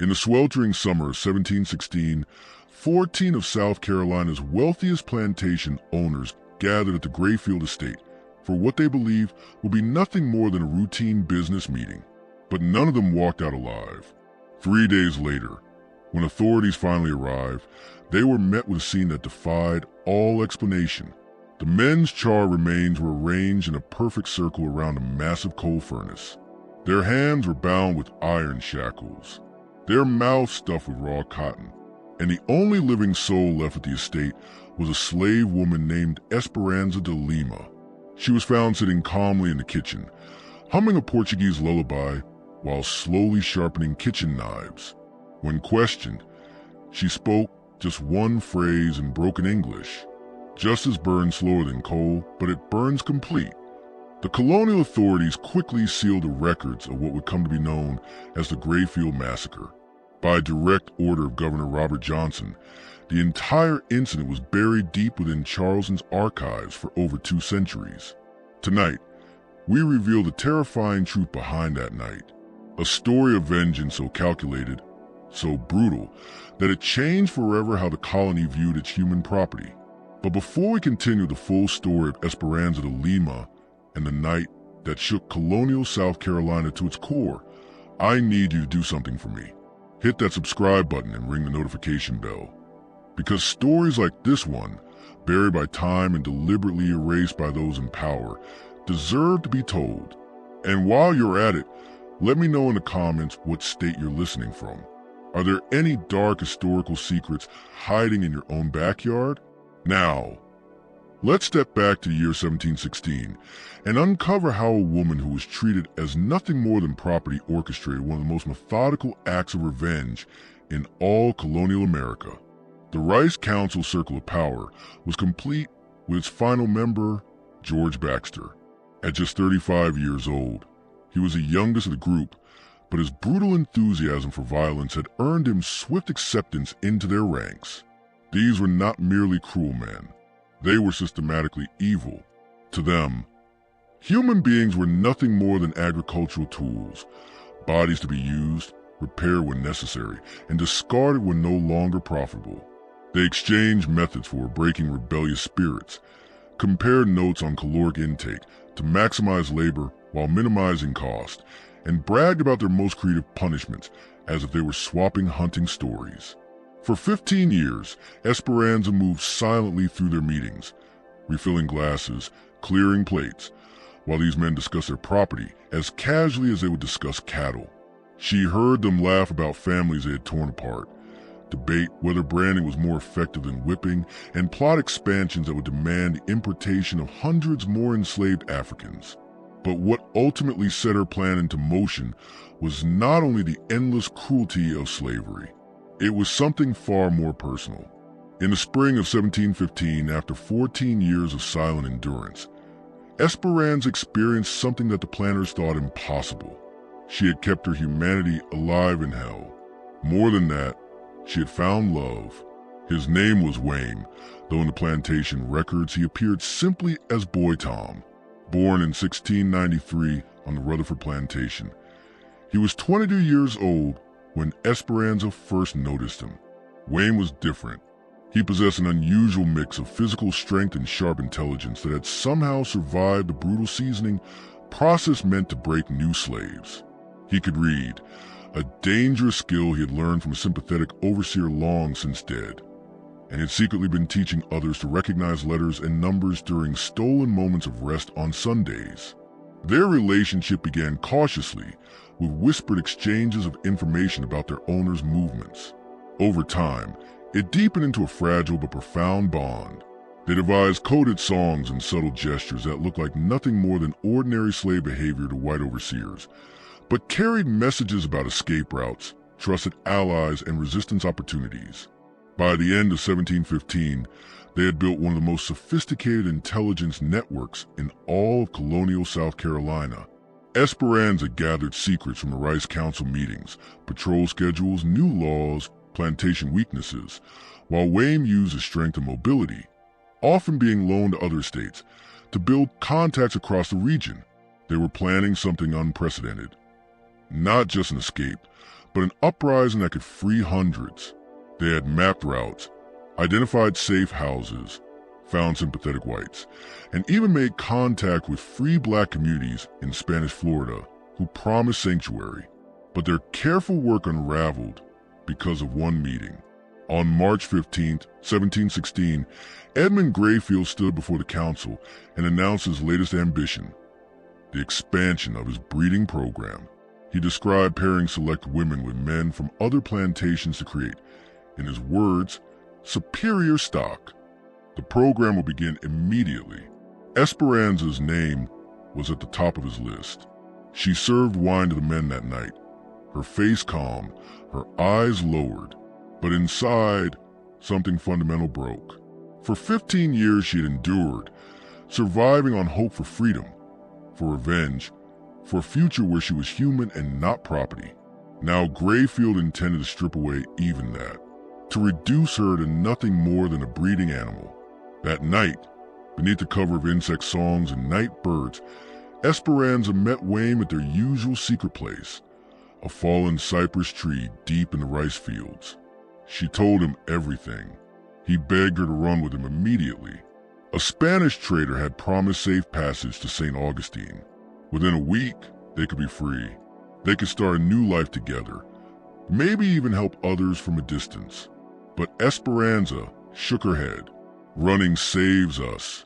In the sweltering summer of 1716, 14 of South Carolina's wealthiest plantation owners gathered at the Grayfield estate for what they believed would be nothing more than a routine business meeting. But none of them walked out alive. 3 days later, when authorities finally arrived, they were met with a scene that defied all explanation. The men's charred remains were arranged in a perfect circle around a massive coal furnace. Their hands were bound with iron shackles, their mouths stuffed with raw cotton, and the only living soul left at the estate was a slave woman named Esperanza de Lima. She was found sitting calmly in the kitchen, humming a Portuguese lullaby while slowly sharpening kitchen knives. When questioned, she spoke just one phrase in broken English. Justice burns slower than coal, but it burns complete. The colonial authorities quickly sealed the records of what would come to be known as the Grayfield Massacre. By direct order of Governor Robert Johnson, the entire incident was buried deep within Charleston's archives for over 2 centuries. Tonight, we reveal the terrifying truth behind that night, a story of vengeance so calculated, so brutal, that it changed forever how the colony viewed its human property. But before we continue the full story of Esperanza de Lima and the night that shook colonial South Carolina to its core, I need you to do something for me. Hit that subscribe button and ring the notification bell. Because stories like this one, buried by time and deliberately erased by those in power, deserve to be told. And while you're at it, let me know in the comments what state you're listening from. Are there any dark historical secrets hiding in your own backyard? Now, let's step back to the year 1716 and uncover how a woman who was treated as nothing more than property orchestrated one of the most methodical acts of revenge in all colonial America. The Rice Council Circle of Power was complete with its final member, George Baxter. At just 35 years old, he was the youngest of the group, but his brutal enthusiasm for violence had earned him swift acceptance into their ranks. These were not merely cruel men. They were systematically evil. To them, human beings were nothing more than agricultural tools, bodies to be used, repaired when necessary, and discarded when no longer profitable. They exchanged methods for breaking rebellious spirits, compared notes on caloric intake to maximize labor while minimizing cost, and bragged about their most creative punishments as if they were swapping hunting stories. For 15 years, Esperanza moved silently through their meetings, refilling glasses, clearing plates, while these men discussed their property as casually as they would discuss cattle. She heard them laugh about families they had torn apart, debate whether branding was more effective than whipping, and plot expansions that would demand the importation of hundreds more enslaved Africans. But what ultimately set her plan into motion was not only the endless cruelty of slavery. It was something far more personal. In the spring of 1715, after 14 years of silent endurance, Esperanza experienced something that the planners thought impossible. She had kept her humanity alive in hell. More than that, she had found love. His name was Wayne, though in the plantation records he appeared simply as Boy Tom. Born in 1693 on the Rutherford Plantation, he was 22 years old when Esperanza first noticed him. Wayne was different. He possessed an unusual mix of physical strength and sharp intelligence that had somehow survived the brutal seasoning process meant to break new slaves. He could read, a dangerous skill he had learned from a sympathetic overseer long since dead, and had secretly been teaching others to recognize letters and numbers during stolen moments of rest on Sundays. Their relationship began cautiously, with whispered exchanges of information about their owner's movements. Over time, it deepened into a fragile but profound bond. They devised coded songs and subtle gestures that looked like nothing more than ordinary slave behavior to white overseers, but carried messages about escape routes, trusted allies, and resistance opportunities. By the end of 1715, they had built one of the most sophisticated intelligence networks in all of colonial South Carolina. Esperanza gathered secrets from the Rice Council meetings, patrol schedules, new laws, plantation weaknesses, while Wayne used his strength and mobility, often being loaned to other states, to build contacts across the region. They were planning something unprecedented. Not just an escape, but an uprising that could free hundreds. They had mapped routes, identified safe houses, found sympathetic whites, and even made contact with free black communities in Spanish Florida who promised sanctuary. But their careful work unraveled because of one meeting. On March 15, 1716, Edmund Grayfield stood before the council and announced his latest ambition, the expansion of his breeding program. He described pairing select women with men from other plantations to create, in his words, superior stock. The program will begin immediately. Esperanza's name was at the top of his list. She served wine to the men that night, her face calm, her eyes lowered. But inside, something fundamental broke. For 15 years she had endured, surviving on hope for freedom, for revenge, for a future where she was human and not property. Now Grayfield intended to strip away even that, to reduce her to nothing more than a breeding animal. That night, beneath the cover of insect songs and night birds, Esperanza met Wayme at their usual secret place, a fallen cypress tree deep in the rice fields. She told him everything. He begged her to run with him immediately. A Spanish trader had promised safe passage to St. Augustine. Within a week, they could be free. They could start a new life together, maybe even help others from a distance. But Esperanza shook her head. "Running saves us,"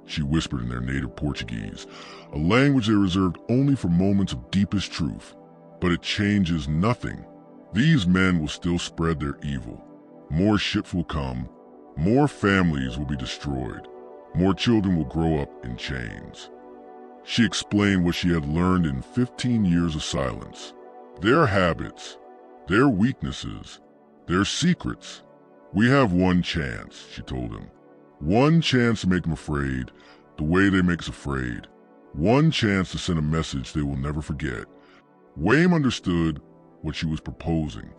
she whispered in their native Portuguese, a language they reserved only for moments of deepest truth. "But it changes nothing. These men will still spread their evil. More ships will come, more families will be destroyed, more children will grow up in chains." She explained what she had learned in 15 years of silence. Their habits, their weaknesses, their secrets. "We have one chance," she told him. "One chance to make them afraid, the way they make us afraid. One chance to send a message they will never forget." Wayme understood what she was proposing,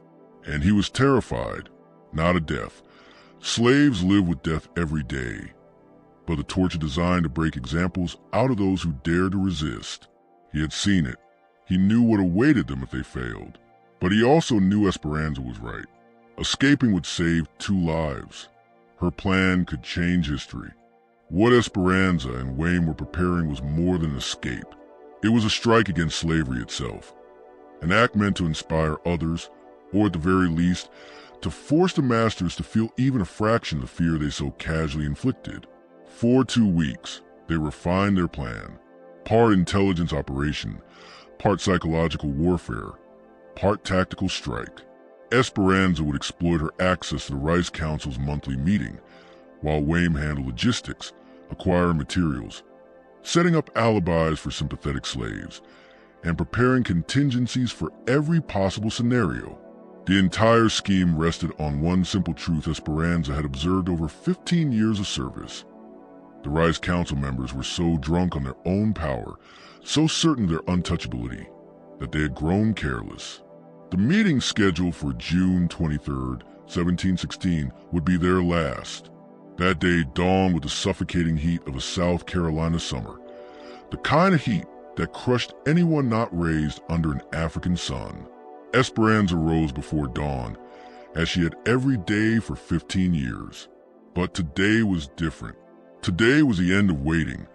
and he was terrified, not of death. Slaves live with death every day, but the torture designed to break examples out of those who dared to resist. He had seen it. He knew what awaited them if they failed. But he also knew Esperanza was right. Escaping would save 2 lives. Her plan could change history. What Esperanza and Wayme were preparing was more than an escape. It was a strike against slavery itself. An act meant to inspire others, or at the very least, to force the masters to feel even a fraction of the fear they so casually inflicted. For 2 weeks, they refined their plan. Part intelligence operation, part psychological warfare, part tactical strike. Esperanza would exploit her access to the Rice Council's monthly meeting, while Wayme handled logistics, acquiring materials, setting up alibis for sympathetic slaves, and preparing contingencies for every possible scenario. The entire scheme rested on one simple truth Esperanza had observed over 15 years of service. The Rice Council members were so drunk on their own power, so certain of their untouchability, that they had grown careless. The meeting scheduled for June 23, 1716, would be their last. That day dawned with the suffocating heat of a South Carolina summer, the kind of heat that crushed anyone not raised under an African sun. Esperanza rose before dawn, as she had every day for 15 years. But today was different. Today was the end of waiting,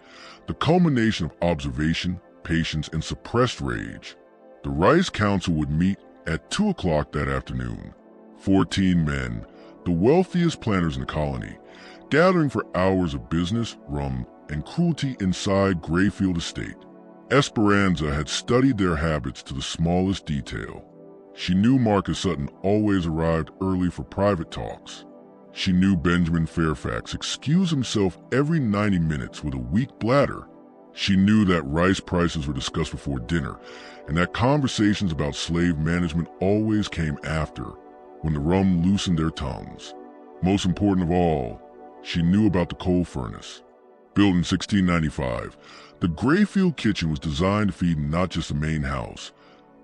the culmination of observation, patience, and suppressed rage. The Rice Council would meet at 2 o'clock that afternoon. 14 men, the wealthiest planters in the colony, gathering for hours of business, rum, and cruelty inside Grayfield Estate. Esperanza had studied their habits to the smallest detail. She knew Marcus Sutton always arrived early for private talks. She knew Benjamin Fairfax excused himself every 90 minutes with a weak bladder. She knew that rice prices were discussed before dinner, and that conversations about slave management always came after, when the rum loosened their tongues. Most important of all, she knew about the coal furnace. Built in 1695, the Grayfield kitchen was designed to feed not just the main house,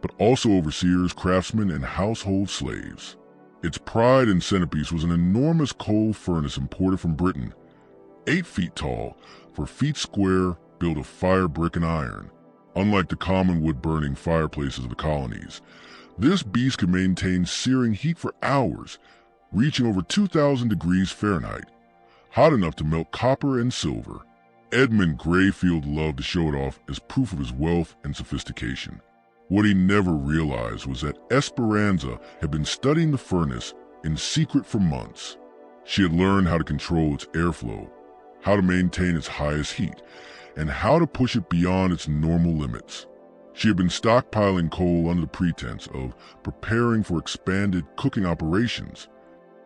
but also overseers, craftsmen, and household slaves. Its pride and centerpiece was an enormous coal furnace imported from Britain, 8 feet tall, 4 feet square, built of fire, brick, and iron. Unlike the common wood-burning fireplaces of the colonies, This beast could maintain searing heat for hours, reaching over 2,000 degrees Fahrenheit, hot enough to melt copper and silver. Edmund Grayfield loved to show it off as proof of his wealth and sophistication. What he never realized was that Esperanza had been studying the furnace in secret for months. She had learned how to control its airflow, how to maintain its highest heat, and how to push it beyond its normal limits. She had been stockpiling coal under the pretense of preparing for expanded cooking operations.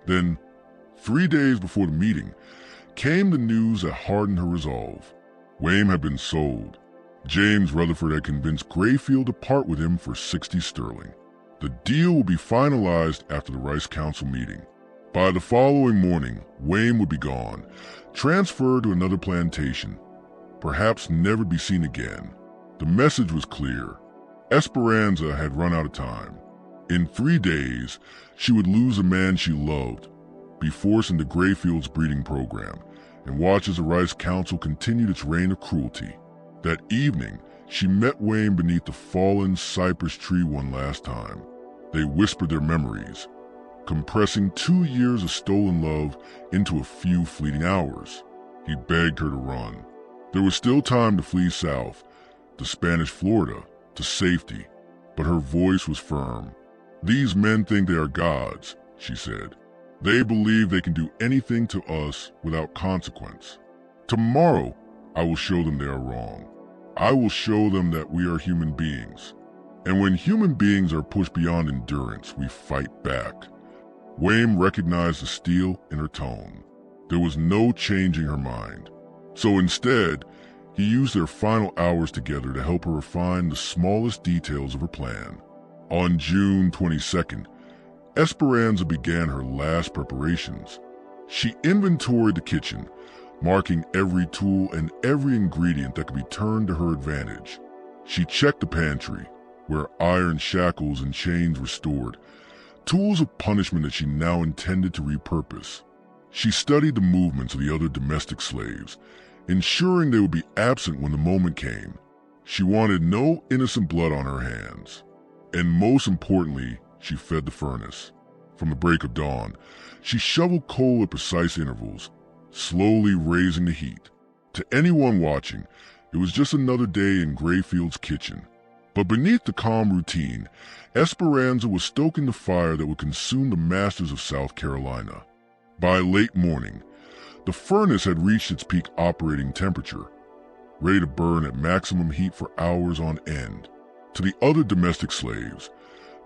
Then, 3 days before the meeting, came the news that hardened her resolve. Wayne had been sold. James Rutherford had convinced Grayfield to part with him for 60 sterling. The deal would be finalized after the Rice Council meeting. By the following morning, Wayne would be gone, transferred to another plantation, perhaps never be seen again. The message was clear. Esperanza had run out of time. In 3 days, she would lose a man she loved, be forced into Grayfield's breeding program, and watch as the Rice Council continued its reign of cruelty. That evening, she met Wayne beneath the fallen cypress tree one last time. They whispered their memories, compressing 2 years of stolen love into a few fleeting hours. He begged her to run. There was still time to flee south, to Spanish Florida, to safety, but her voice was firm. "These men think they are gods," she said. "They believe they can do anything to us without consequence. Tomorrow, I will show them they are wrong. I will show them that we are human beings. And when human beings are pushed beyond endurance, we fight back." Wayne recognized the steel in her tone. There was no changing her mind. So instead, he used their final hours together to help her refine the smallest details of her plan. On June 22nd, Esperanza began her last preparations. She inventoried the kitchen, marking every tool and every ingredient that could be turned to her advantage. She checked the pantry, where iron shackles and chains were stored, tools of punishment that she now intended to repurpose. She studied the movements of the other domestic slaves, ensuring they would be absent when the moment came. She wanted no innocent blood on her hands. And most importantly, she fed the furnace. From the break of dawn, she shoveled coal at precise intervals, slowly raising the heat. To anyone watching, it was just another day in Grayfield's kitchen. But beneath the calm routine, Esperanza was stoking the fire that would consume the masters of South Carolina. By late morning, the furnace had reached its peak operating temperature, ready to burn at maximum heat for hours on end. To the other domestic slaves,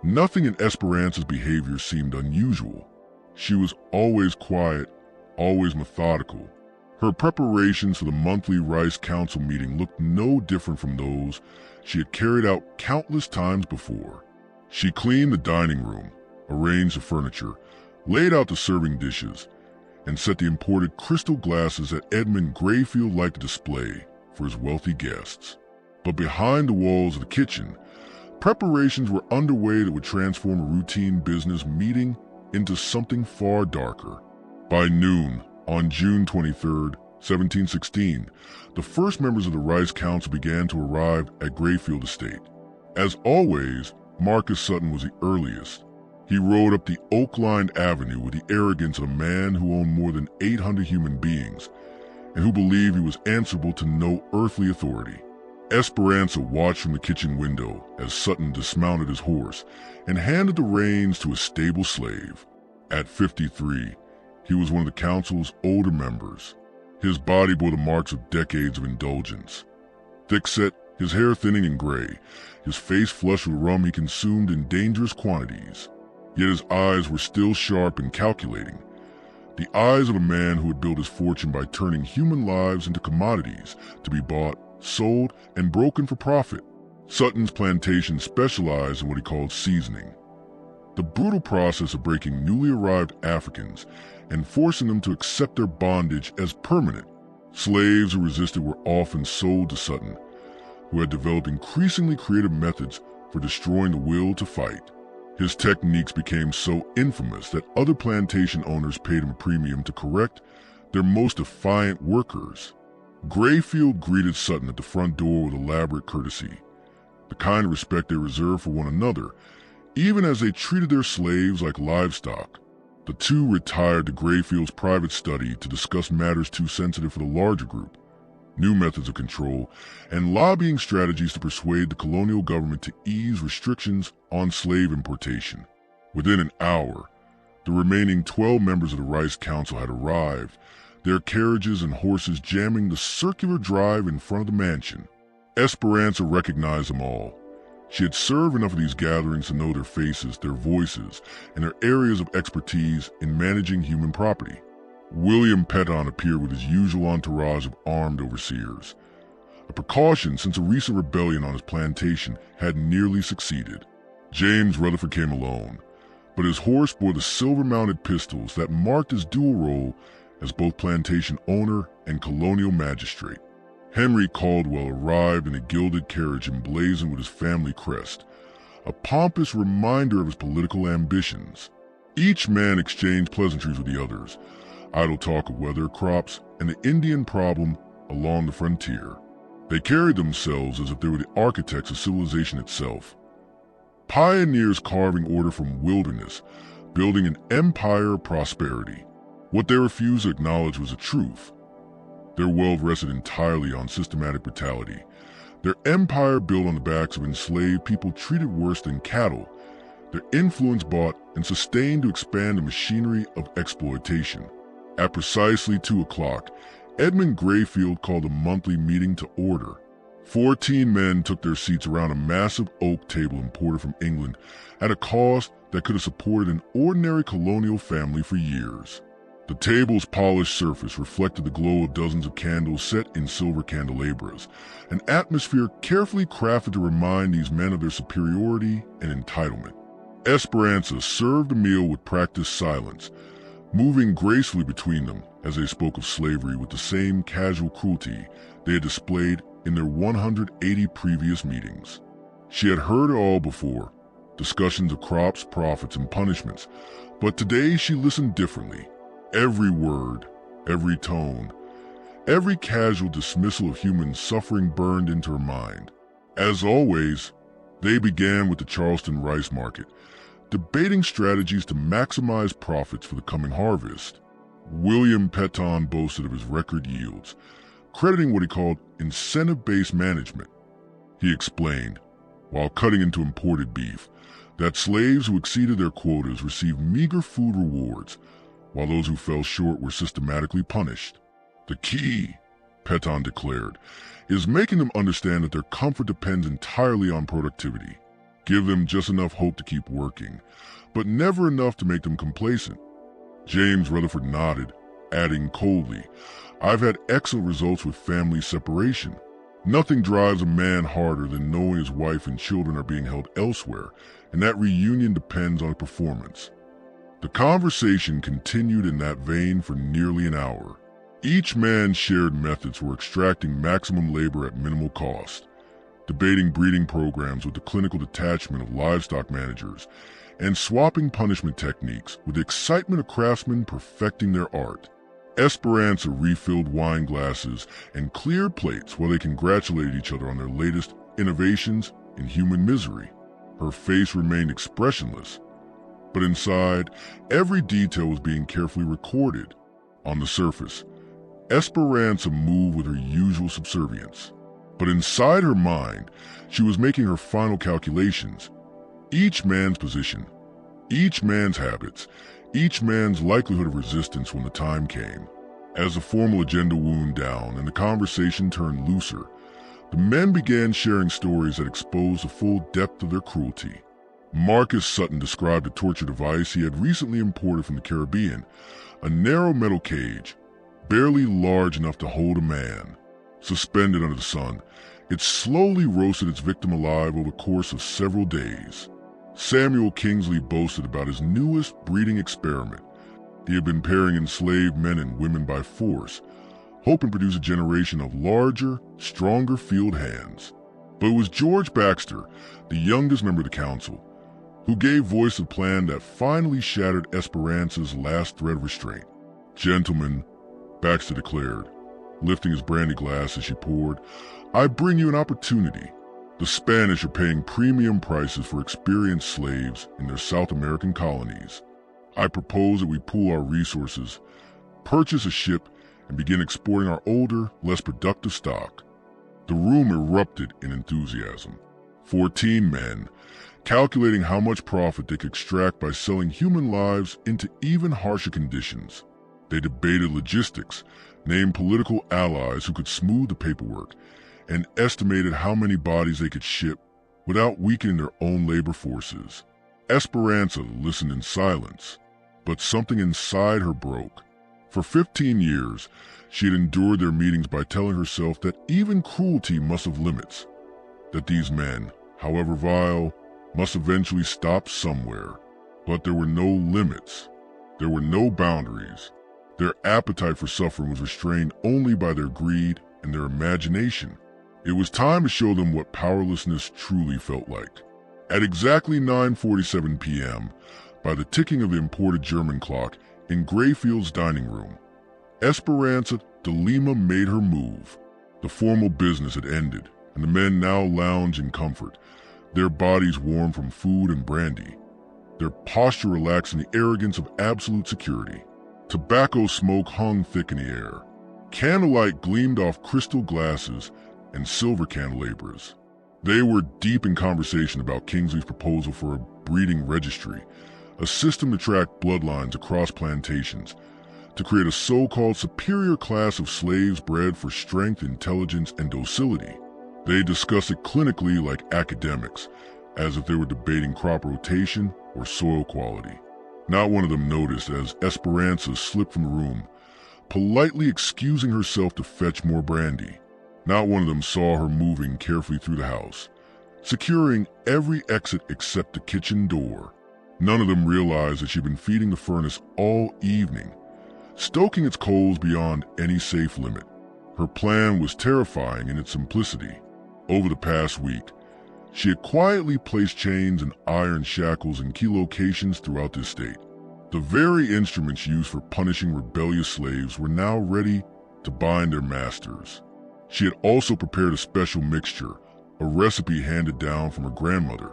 nothing in Esperanza's behavior seemed unusual. She was always quiet, always methodical. Her preparations for the monthly Rice Council meeting looked no different from those she had carried out countless times before. She cleaned the dining room, arranged the furniture, laid out the serving dishes, and set the imported crystal glasses that Edmund Grayfield liked to display for his wealthy guests. But behind the walls of the kitchen, preparations were underway that would transform a routine business meeting into something far darker. By noon, on June 23, 1716, the first members of the Rice Council began to arrive at Grayfield Estate. As always, Marcus Sutton was the earliest. He rode up the oak-lined avenue with the arrogance of a man who owned more than 800 human beings and who believed he was answerable to no earthly authority. Esperanza watched from the kitchen window as Sutton dismounted his horse and handed the reins to a stable slave. At 53, he was one of the council's older members. His body bore the marks of decades of indulgence. Thick-set, his hair thinning and gray, his face flushed with rum he consumed in dangerous quantities. Yet his eyes were still sharp and calculating. The eyes of a man who had built his fortune by turning human lives into commodities to be bought, sold, and broken for profit. Sutton's plantation specialized in what he called seasoning, the brutal process of breaking newly arrived Africans and forcing them to accept their bondage as permanent. Slaves who resisted were often sold to Sutton, who had developed increasingly creative methods for destroying the will to fight. His techniques became so infamous that other plantation owners paid him a premium to correct their most defiant workers. Grayfield greeted Sutton at the front door with elaborate courtesy, the kind of respect they reserved for one another, even as they treated their slaves like livestock. The two retired to Grayfield's private study to discuss matters too sensitive for the larger group, new methods of control, and lobbying strategies to persuade the colonial government to ease restrictions on slave importation. Within an hour, the remaining 12 members of the Rice Council had arrived, their carriages and horses jamming the circular drive in front of the mansion. Esperanza recognized them all. She had served enough of these gatherings to know their faces, their voices, and their areas of expertise in managing human property. William Petton appeared with his usual entourage of armed overseers, a precaution since a recent rebellion on his plantation had nearly succeeded. James Rutherford came alone, but his horse bore the silver-mounted pistols that marked his dual role as both plantation owner and colonial magistrate. Henry Caldwell arrived in a gilded carriage emblazoned with his family crest, a pompous reminder of his political ambitions. Each man exchanged pleasantries with the others, idle talk of weather, crops, and the Indian problem along the frontier. They carried themselves as if they were the architects of civilization itself. Pioneers carving order from wilderness, building an empire of prosperity. What they refused to acknowledge was the truth. Their wealth rested entirely on systematic brutality. Their empire built on the backs of enslaved people treated worse than cattle. Their influence bought and sustained to expand the machinery of exploitation. At precisely 2 o'clock, Edmund Grayfield called a monthly meeting to order. 14 men took their seats around a massive oak table imported from England at a cost that could have supported an ordinary colonial family for years. The table's polished surface reflected the glow of dozens of candles set in silver candelabras, an atmosphere carefully crafted to remind these men of their superiority and entitlement. Esperanza served the meal with practiced silence, moving gracefully between them as they spoke of slavery with the same casual cruelty they had displayed in their 180 previous meetings. She had heard it all before, discussions of crops, profits, and punishments, but today she listened differently. Every word, every tone, every casual dismissal of human suffering burned into her mind. As always, they began with the Charleston rice market, debating strategies to maximize profits for the coming harvest. William Petton boasted of his record yields, crediting what he called incentive-based management. He explained, while cutting into imported beef, that slaves who exceeded their quotas received meager food rewards, while those who fell short were systematically punished. The key, Petton declared, is making them understand that their comfort depends entirely on productivity. Give them just enough hope to keep working, but never enough to make them complacent. James Rutherford nodded, adding coldly, "I've had excellent results with family separation. Nothing drives a man harder than knowing his wife and children are being held elsewhere, and that reunion depends on performance." The conversation continued in that vein for nearly an hour. Each man shared methods for extracting maximum labor at minimal cost, debating breeding programs with the clinical detachment of livestock managers, and swapping punishment techniques with the excitement of craftsmen perfecting their art. Esperanza refilled wine glasses and cleared plates while they congratulated each other on their latest innovations in human misery. Her face remained expressionless, but inside, every detail was being carefully recorded. On the surface, Esperanza moved with her usual subservience, but inside her mind, she was making her final calculations. Each man's position, each man's habits, each man's likelihood of resistance when the time came. As the formal agenda wound down and the conversation turned looser, the men began sharing stories that exposed the full depth of their cruelty. Marcus Sutton described a torture device he had recently imported from the Caribbean, a narrow metal cage, barely large enough to hold a man. Suspended under the sun, it slowly roasted its victim alive over the course of several days. Samuel Kingsley boasted about his newest breeding experiment. He had been pairing enslaved men and women by force, hoping to produce a generation of larger, stronger field hands. But it was George Baxter, the youngest member of the council, who gave voice to the plan that finally shattered Esperanza's last thread of restraint. "Gentlemen," Baxter declared, lifting his brandy glass as she poured, "I bring you an opportunity. The Spanish are paying premium prices for experienced slaves in their South American colonies. I propose that we pool our resources, purchase a ship, and begin exporting our older, less productive stock." The room erupted in enthusiasm. 14 men, calculating how much profit they could extract by selling human lives into even harsher conditions. They debated logistics, named political allies who could smooth the paperwork, and estimated how many bodies they could ship without weakening their own labor forces. Esperanza listened in silence, but something inside her broke. For 15 years, she had endured their meetings by telling herself that even cruelty must have limits, that these men, however vile, must eventually stop somewhere. But there were no limits. There were no boundaries. Their appetite for suffering was restrained only by their greed and their imagination. It was time to show them what powerlessness truly felt like. At exactly 9:47 p.m., by the ticking of the imported German clock in Grayfield's dining room, Esperanza de Lima made her move. The formal business had ended, and the men now lounged in comfort, their bodies warm from food and brandy, their posture relaxed in the arrogance of absolute security. Tobacco smoke hung thick in the air. Candlelight gleamed off crystal glasses and silver candelabras. They were deep in conversation about Kingsley's proposal for a breeding registry, a system to track bloodlines across plantations, to create a so-called superior class of slaves bred for strength, intelligence, and docility. They discussed it clinically like academics, as if they were debating crop rotation or soil quality. Not one of them noticed as Esperanza slipped from the room, politely excusing herself to fetch more brandy. Not one of them saw her moving carefully through the house, securing every exit except the kitchen door. None of them realized that she'd been feeding the furnace all evening, stoking its coals beyond any safe limit. Her plan was terrifying in its simplicity. Over the past week, she had quietly placed chains and iron shackles in key locations throughout the state. The very instruments used for punishing rebellious slaves were now ready to bind their masters. She had also prepared a special mixture, a recipe handed down from her grandmother,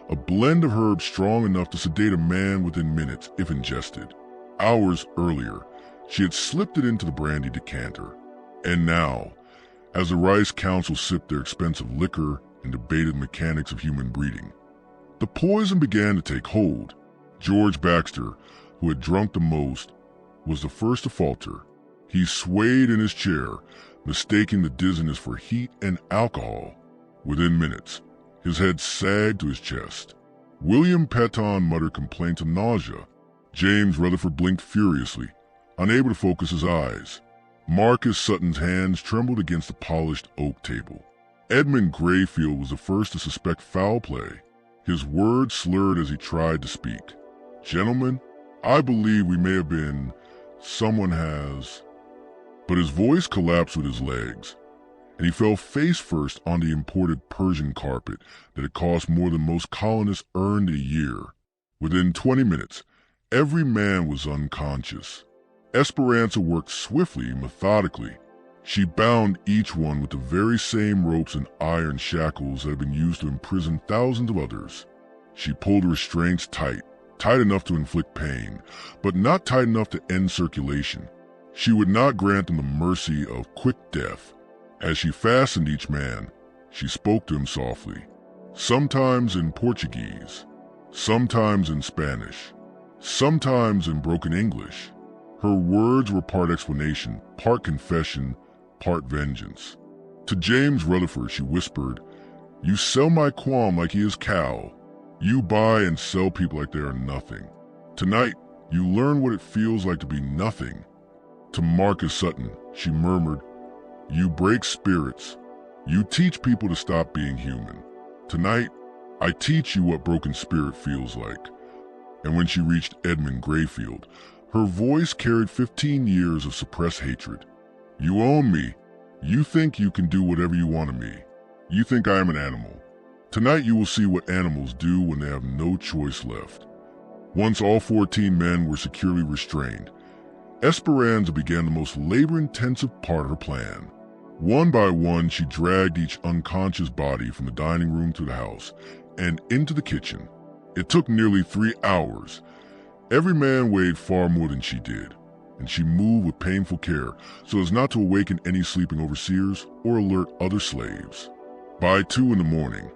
a blend of herbs strong enough to sedate a man within minutes if ingested. Hours earlier, she had slipped it into the brandy decanter. And now, as the Rice Council sipped their expensive liquor and debated the mechanics of human breeding, the poison began to take hold. George Baxter, who had drunk the most, was the first to falter. He swayed in his chair, mistaking the dizziness for heat and alcohol. Within minutes, his head sagged to his chest. William Patton muttered complaints of nausea. James Rutherford blinked furiously, unable to focus his eyes. Marcus Sutton's hands trembled against the polished oak table. Edmund Grayfield was the first to suspect foul play. His words slurred as he tried to speak. "Gentlemen, I believe we may have been... someone has..." But his voice collapsed with his legs, and he fell face first on the imported Persian carpet that had cost more than most colonists earned a year. Within 20 minutes, every man was unconscious. Esperanza worked swiftly, methodically. She bound each one with the very same ropes and iron shackles that had been used to imprison thousands of others. She pulled the restraints tight, tight enough to inflict pain, but not tight enough to end circulation. She would not grant them the mercy of quick death. As she fastened each man, she spoke to him softly, sometimes in Portuguese, sometimes in Spanish, sometimes in broken English. Her words were part explanation, part confession, part vengeance. To James Rutherford she whispered, "You sell my qualm like he is cow. You buy and sell people like they are nothing. Tonight, you learn what it feels like to be nothing." To Marcus Sutton, she murmured, "You break spirits. You teach people to stop being human. Tonight, I teach you what broken spirit feels like." And when she reached Edmund Grayfield, her voice carried 15 years of suppressed hatred. "You own me. You think you can do whatever you want of me. You think I am an animal. Tonight you will see what animals do when they have no choice left." Once all 14 men were securely restrained, Esperanza began the most labor-intensive part of her plan. One by one, she dragged each unconscious body from the dining room to the house and into the kitchen. It took nearly 3 hours. Every man weighed far more than she did, and she moved with painful care so as not to awaken any sleeping overseers or alert other slaves. By 2 in the morning,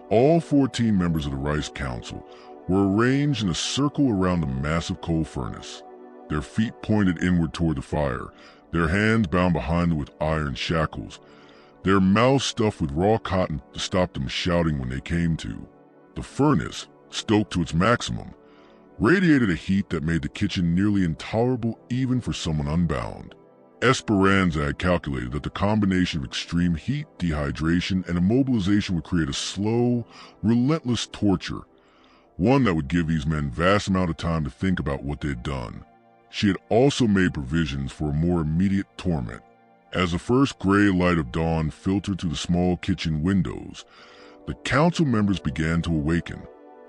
all 14 members of the Rice Council were arranged in a circle around the massive coal furnace, their feet pointed inward toward the fire, their hands bound behind them with iron shackles, their mouths stuffed with raw cotton to stop them shouting when they came to. The furnace, stoked to its maximum, radiated a heat that made the kitchen nearly intolerable even for someone unbound. Esperanza had calculated that the combination of extreme heat, dehydration, and immobilization would create a slow, relentless torture, one that would give these men vast amount of time to think about what they had done. She had also made provisions for a more immediate torment. As the first gray light of dawn filtered through the small kitchen windows, the council members began to awaken.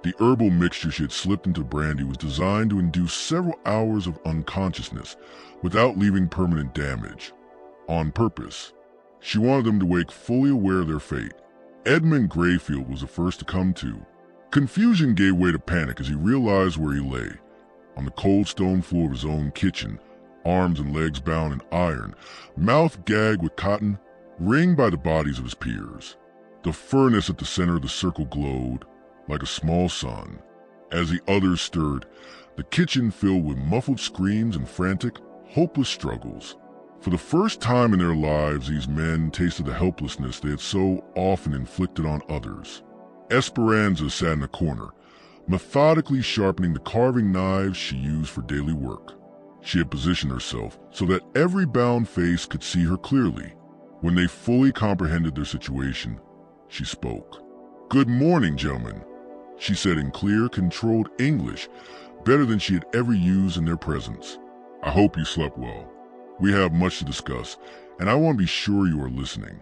The herbal mixture she had slipped into brandy was designed to induce several hours of unconsciousness without leaving permanent damage. On purpose. She wanted them to wake fully aware of their fate. Edmund Grayfield was the first to come to. Confusion gave way to panic as he realized where he lay. On the cold stone floor of his own kitchen, arms and legs bound in iron, mouth gagged with cotton, ringed by the bodies of his peers. The furnace at the center of the circle glowed like a small sun. As the others stirred, the kitchen filled with muffled screams and frantic, hopeless struggles. For the first time in their lives, these men tasted the helplessness they had so often inflicted on others. Esperanza sat in a corner, methodically sharpening the carving knives she used for daily work. She had positioned herself so that every bound face could see her clearly. When they fully comprehended their situation, she spoke. "Good morning, gentlemen," she said in clear, controlled English, better than she had ever used in their presence. "I hope you slept well. We have much to discuss, and I want to be sure you are listening."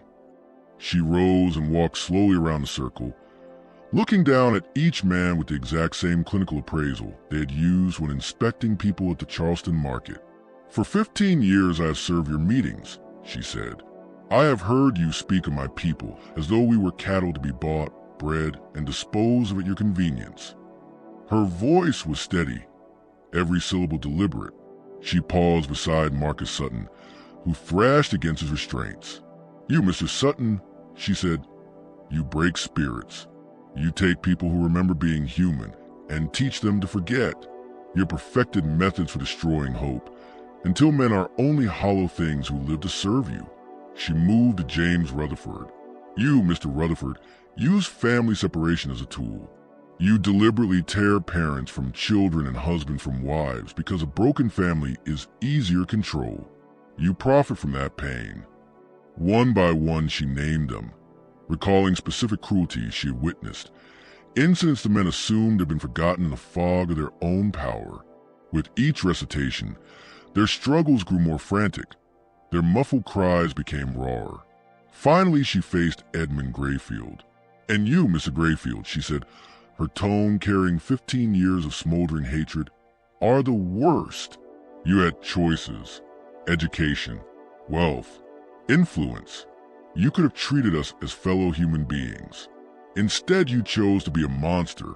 She rose and walked slowly around the circle, looking down at each man with the exact same clinical appraisal they had used when inspecting people at the Charleston market. "For 15 years I have served your meetings," she said. "I have heard you speak of my people as though we were cattle to be bought, bred, and disposed of at your convenience." Her voice was steady, every syllable deliberate. She paused beside Marcus Sutton, who thrashed against his restraints. "You, Mr. Sutton," she said, "you break spirits. You take people who remember being human and teach them to forget. You perfected methods for destroying hope, until men are only hollow things who live to serve you." She moved to James Rutherford. "You, Mr. Rutherford, use family separation as a tool. You deliberately tear parents from children and husbands from wives because a broken family is easier to control. You profit from that pain." One by one she named them, recalling specific cruelties she had witnessed, incidents the men assumed had been forgotten in the fog of their own power. With each recitation, their struggles grew more frantic. Their muffled cries became rawer. Finally, she faced Edmund Grayfield. "And you, Mr. Grayfield," she said, her tone carrying 15 years of smoldering hatred, "are the worst. You had choices, education, wealth, influence. You could have treated us as fellow human beings. Instead, you chose to be a monster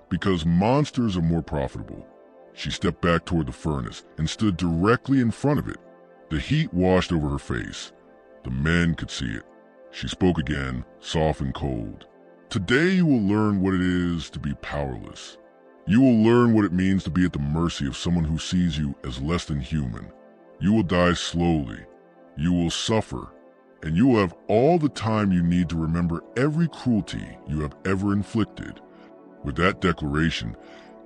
because monsters are more profitable." She stepped back toward the furnace and stood directly in front of it. The heat washed over her face. The men could see it. She spoke again, soft and cold. "Today you will learn what it is to be powerless. You will learn what it means to be at the mercy of someone who sees you as less than human. You will die slowly. You will suffer. And you will have all the time you need to remember every cruelty you have ever inflicted." With that declaration,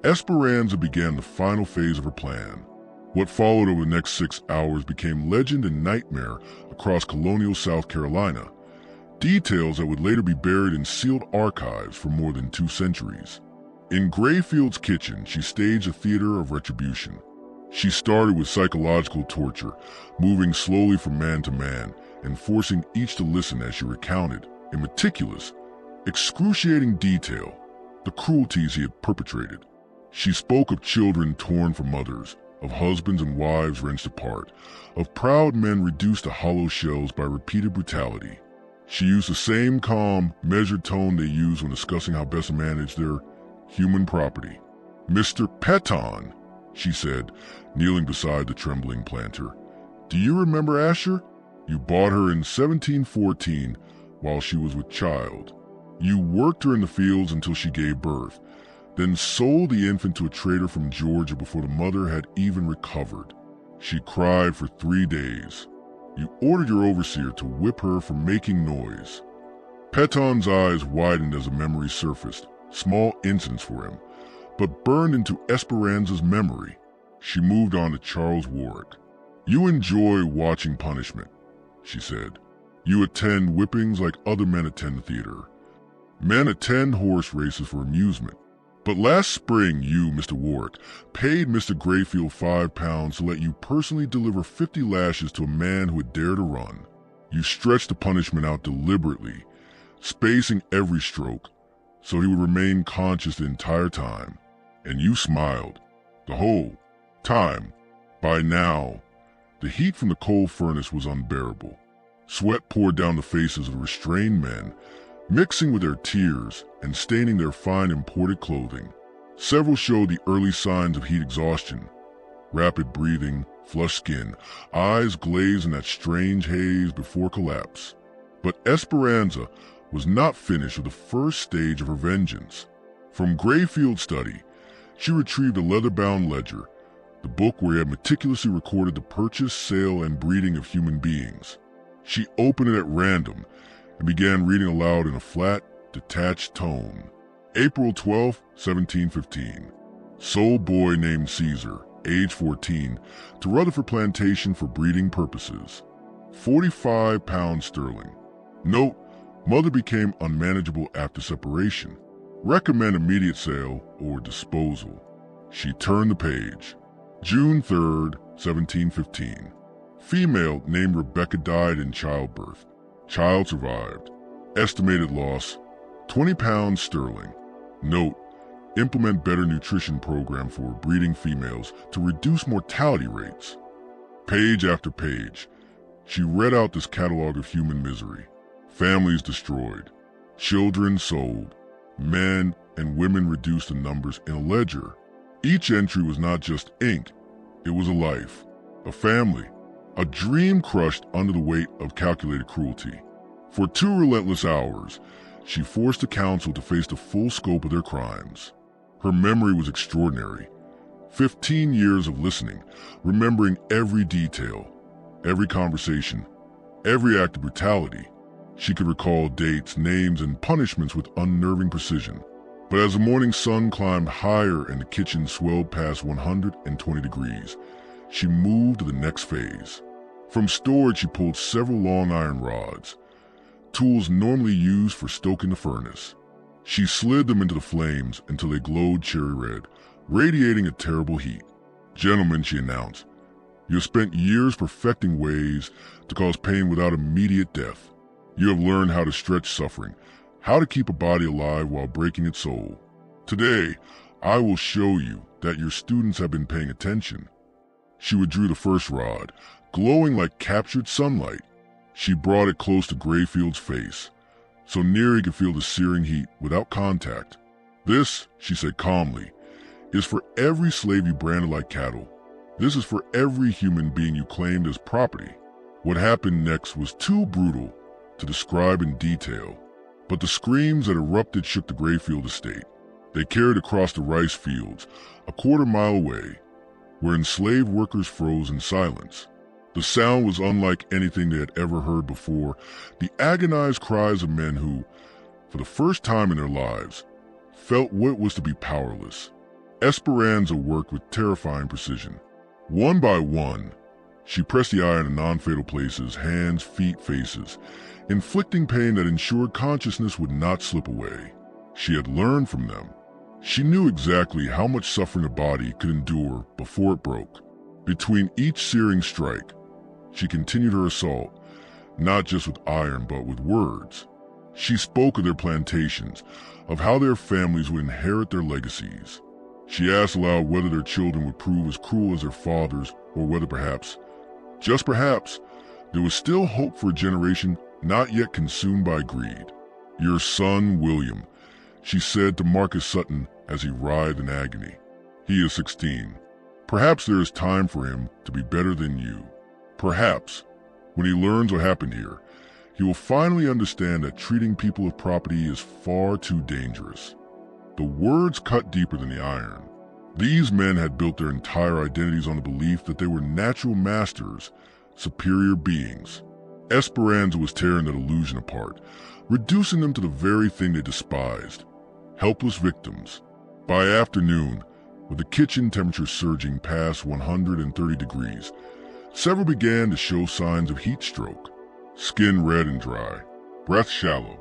Esperanza began the final phase of her plan. What followed over the next 6 hours became legend and nightmare across Colonial South Carolina, details that would later be buried in sealed archives for more than 2 centuries. In Grayfield's kitchen, she staged a theater of retribution. She started with psychological torture, moving slowly from man to man and forcing each to listen as she recounted, in meticulous, excruciating detail, the cruelties he had perpetrated. She spoke of children torn from mothers, of husbands and wives wrenched apart, of proud men reduced to hollow shells by repeated brutality. She used the same calm, measured tone they use when discussing how best to manage their human property. "Mr. Peton," she said, kneeling beside the trembling planter. "Do you remember Asher? You bought her in 1714 while she was with child. You worked her in the fields until she gave birth, then sold the infant to a trader from Georgia before the mother had even recovered. She cried for 3 days. You ordered your overseer to whip her for making noise." Peton's eyes widened as a memory surfaced, small incidents for him, but burned into Esperanza's memory. She moved on to Charles Warwick. "You enjoy watching punishment," she said. "You attend whippings like other men attend the theater. Men attend horse races for amusement. But last spring you, Mr. Warwick, paid Mr. Grayfield £5 to let you personally deliver 50 lashes to a man who had dared to run. You stretched the punishment out deliberately, spacing every stroke, so he would remain conscious the entire time. And you smiled. The whole time. By now, the heat from the coal furnace was unbearable. Sweat poured down the faces of the restrained men, mixing with their tears and staining their fine imported clothing. Several showed the early signs of heat exhaustion: rapid breathing, flushed skin, eyes glazed in that strange haze before collapse. But Esperanza was not finished with the first stage of her vengeance. From Grayfield's study, she retrieved a leather-bound ledger, the book where he had meticulously recorded the purchase, sale, and breeding of human beings. She opened it at random and began reading aloud in a flat, detached tone. April 12, 1715. Sold boy named Caesar, age 14, to Rutherford Plantation for breeding purposes. £45 sterling. Note, mother became unmanageable after separation. Recommend immediate sale or disposal. She turned the page. June 3, 1715. Female named Rebecca died in childbirth. Child survived. Estimated loss, £20 sterling. Note, implement better nutrition program for breeding females to reduce mortality rates. Page after page, she read out this catalog of human misery. Families destroyed. Children sold. Men and women reduced in numbers in a ledger. Each entry was not just ink, it was a life, a family, a dream crushed under the weight of calculated cruelty. For 2 relentless hours, she forced the council to face the full scope of their crimes. Her memory was extraordinary. 15 years of listening, remembering every detail, every conversation, every act of brutality. She could recall dates, names, and punishments with unnerving precision. But as the morning sun climbed higher and the kitchen swelled past 120 degrees, she moved to the next phase. From storage, she pulled several long iron rods, tools normally used for stoking the furnace. She slid them into the flames until they glowed cherry red, radiating a terrible heat. "Gentlemen," she announced, "you have spent years perfecting ways to cause pain without immediate death. You have learned how to stretch suffering, how to keep a body alive while breaking its soul. Today, I will show you that your students have been paying attention." She withdrew the first rod, glowing like captured sunlight. She brought it close to Grayfield's face, so near he could feel the searing heat without contact. "This," she said calmly, "is for every slave you branded like cattle. This is for every human being you claimed as property." What happened next was too brutal to describe in detail, but the screams that erupted shook the Grayfield estate. They carried across the rice fields, a quarter-mile away, where enslaved workers froze in silence. The sound was unlike anything they had ever heard before, the agonized cries of men who, for the first time in their lives, felt what it was to be powerless. Esperanza worked with terrifying precision. One by one, she pressed the iron in non-fatal places, hands, feet, faces, inflicting pain that ensured consciousness would not slip away. She had learned from them. She knew exactly how much suffering a body could endure before it broke. Between each searing strike, she continued her assault, not just with iron but with words. She spoke of their plantations, of how their families would inherit their legacies. She asked aloud whether their children would prove as cruel as their fathers, or whether perhaps, just perhaps, there was still hope for a generation not yet consumed by greed. "Your son, William," she said to Marcus Sutton as he writhed in agony. "He is 16. Perhaps there is time for him to be better than you. Perhaps, when he learns what happened here, he will finally understand that treating people of property is far too dangerous." The words cut deeper than the iron. These men had built their entire identities on the belief that they were natural masters, superior beings. Esperanza was tearing that illusion apart, reducing them to the very thing they despised: helpless victims. By afternoon, with the kitchen temperature surging past 130 degrees, several began to show signs of heat stroke. Skin red and dry, breath shallow,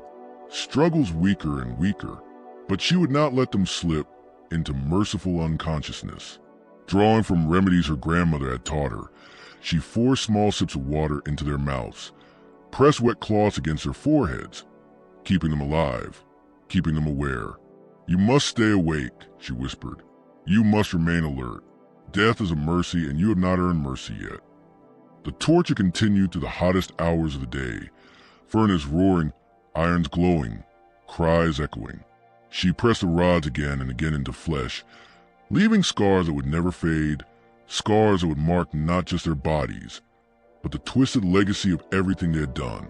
struggles weaker and weaker. But she would not let them slip into merciful unconsciousness. Drawing from remedies her grandmother had taught her, she forced small sips of water into their mouths, pressed wet cloths against their foreheads, keeping them alive, keeping them aware. "You must stay awake," she whispered. "You must remain alert. Death is a mercy, and you have not earned mercy yet." The torture continued through the hottest hours of the day, furnace roaring, irons glowing, cries echoing. She pressed the rods again and again into flesh, leaving scars that would never fade, scars that would mark not just their bodies, but the twisted legacy of everything they had done.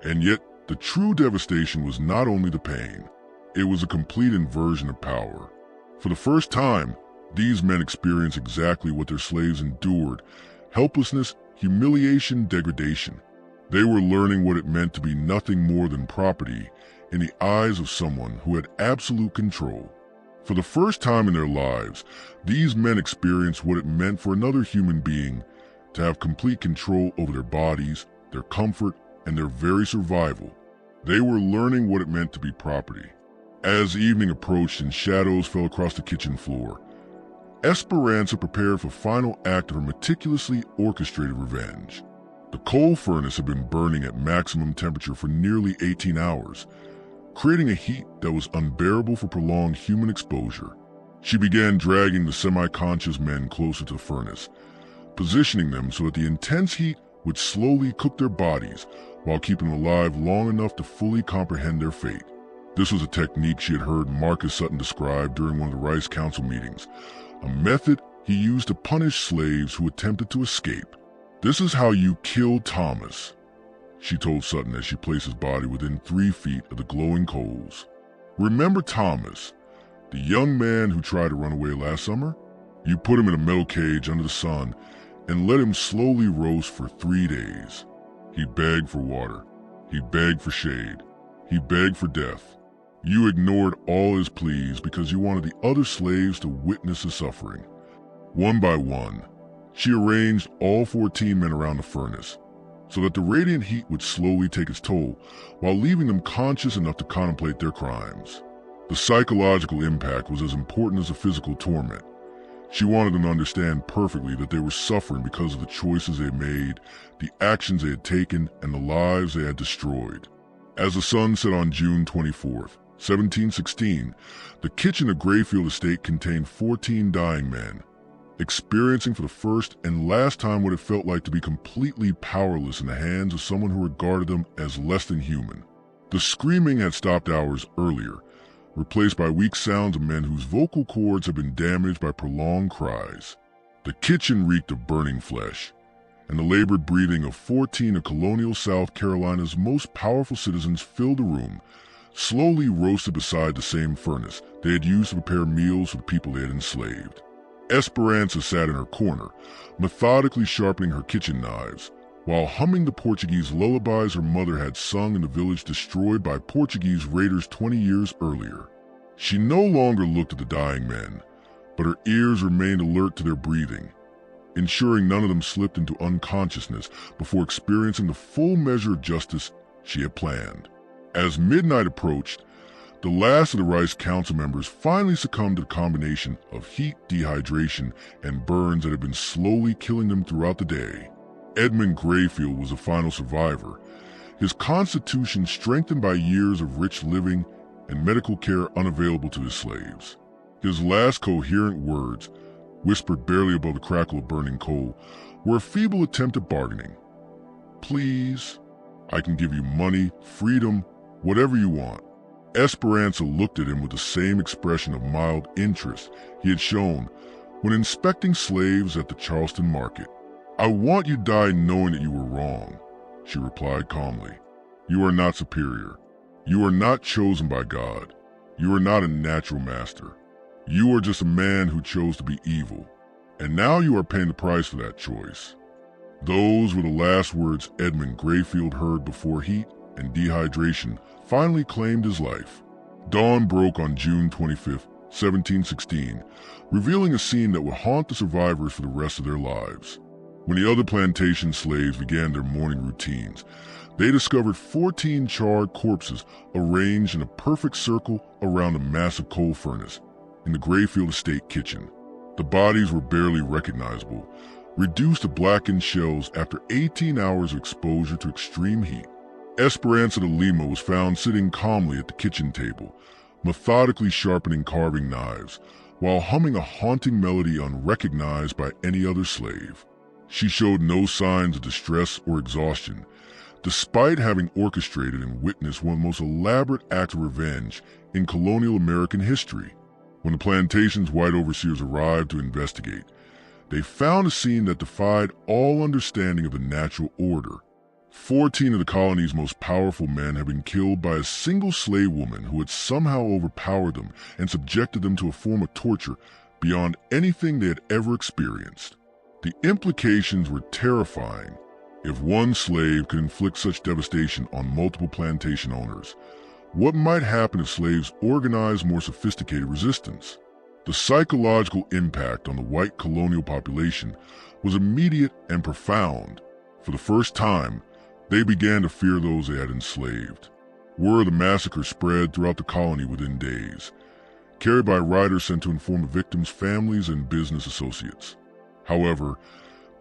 And yet, the true devastation was not only the pain, it was a complete inversion of power. For the first time, these men experienced exactly what their slaves endured: helplessness, humiliation, degradation. They were learning what it meant to be nothing more than property in the eyes of someone who had absolute control. For the first time in their lives, these men experienced what it meant for another human being to have complete control over their bodies, their comfort, and their very survival. They were learning what it meant to be property. As evening approached and shadows fell across the kitchen floor, Esperanza prepared for the final act of her meticulously orchestrated revenge. The coal furnace had been burning at maximum temperature for nearly 18 hours, creating a heat that was unbearable for prolonged human exposure. She began dragging the semi-conscious men closer to the furnace, positioning them so that the intense heat would slowly cook their bodies while keeping them alive long enough to fully comprehend their fate. This was a technique she had heard Marcus Sutton describe during one of the Rice Council meetings, a method he used to punish slaves who attempted to escape. "This is how you killed Thomas," she told Sutton as she placed his body within 3 feet of the glowing coals. "Remember Thomas, the young man who tried to run away last summer? You put him in a metal cage under the sun and let him slowly roast for 3 days. He begged for water. He begged for shade. He begged for death. You ignored all his pleas because you wanted the other slaves to witness his suffering." One by one, she arranged all 14 men around the furnace, so that the radiant heat would slowly take its toll, while leaving them conscious enough to contemplate their crimes. The psychological impact was as important as the physical torment. She wanted them to understand perfectly that they were suffering because of the choices they had made, the actions they had taken, and the lives they had destroyed. As the sun set on June 24th, 1716, the kitchen of Grayfield Estate contained 14 dying men, experiencing for the first and last time what it felt like to be completely powerless in the hands of someone who regarded them as less than human. The screaming had stopped hours earlier, replaced by weak sounds of men whose vocal cords had been damaged by prolonged cries. The kitchen reeked of burning flesh, and the labored breathing of 14 of Colonial South Carolina's most powerful citizens filled the room, slowly roasted beside the same furnace they had used to prepare meals for the people they had enslaved. Esperanza sat in her corner, methodically sharpening her kitchen knives, while humming the Portuguese lullabies her mother had sung in the village destroyed by Portuguese raiders 20 years earlier. She no longer looked at the dying men, but her ears remained alert to their breathing, ensuring none of them slipped into unconsciousness before experiencing the full measure of justice she had planned. As midnight approached, the last of the Rice Council members finally succumbed to the combination of heat, dehydration, and burns that had been slowly killing them throughout the day. Edmund Grayfield was the final survivor, his constitution strengthened by years of rich living and medical care unavailable to his slaves. His last coherent words, whispered barely above the crackle of burning coal, were a feeble attempt at bargaining. "Please, I can give you money, freedom, whatever you want." Esperanza looked at him with the same expression of mild interest he had shown when inspecting slaves at the Charleston market. "I want you to die knowing that you were wrong," she replied calmly. "You are not superior. You are not chosen by God. You are not a natural master. You are just a man who chose to be evil, and now you are paying the price for that choice." Those were the last words Edmund Grayfield heard before heat and dehydration finally claimed his life. Dawn broke on June 25, 1716, revealing a scene that would haunt the survivors for the rest of their lives. When the other plantation slaves began their morning routines, they discovered 14 charred corpses arranged in a perfect circle around a massive coal furnace in the Grayfield estate kitchen. The bodies were barely recognizable, reduced to blackened shells after 18 hours of exposure to extreme heat. Esperanza de Lima was found sitting calmly at the kitchen table, methodically sharpening carving knives, while humming a haunting melody unrecognized by any other slave. She showed no signs of distress or exhaustion, despite having orchestrated and witnessed one of the most elaborate acts of revenge in colonial American history. When the plantation's white overseers arrived to investigate, they found a scene that defied all understanding of the natural order. 14 of the colony's most powerful men had been killed by a single slave woman who had somehow overpowered them and subjected them to a form of torture beyond anything they had ever experienced. The implications were terrifying. If one slave could inflict such devastation on multiple plantation owners, what might happen if slaves organized more sophisticated resistance? The psychological impact on the white colonial population was immediate and profound. For the first time, they began to fear those they had enslaved. Word of the massacre spread throughout the colony within days, carried by riders sent to inform the victims' families and business associates. However,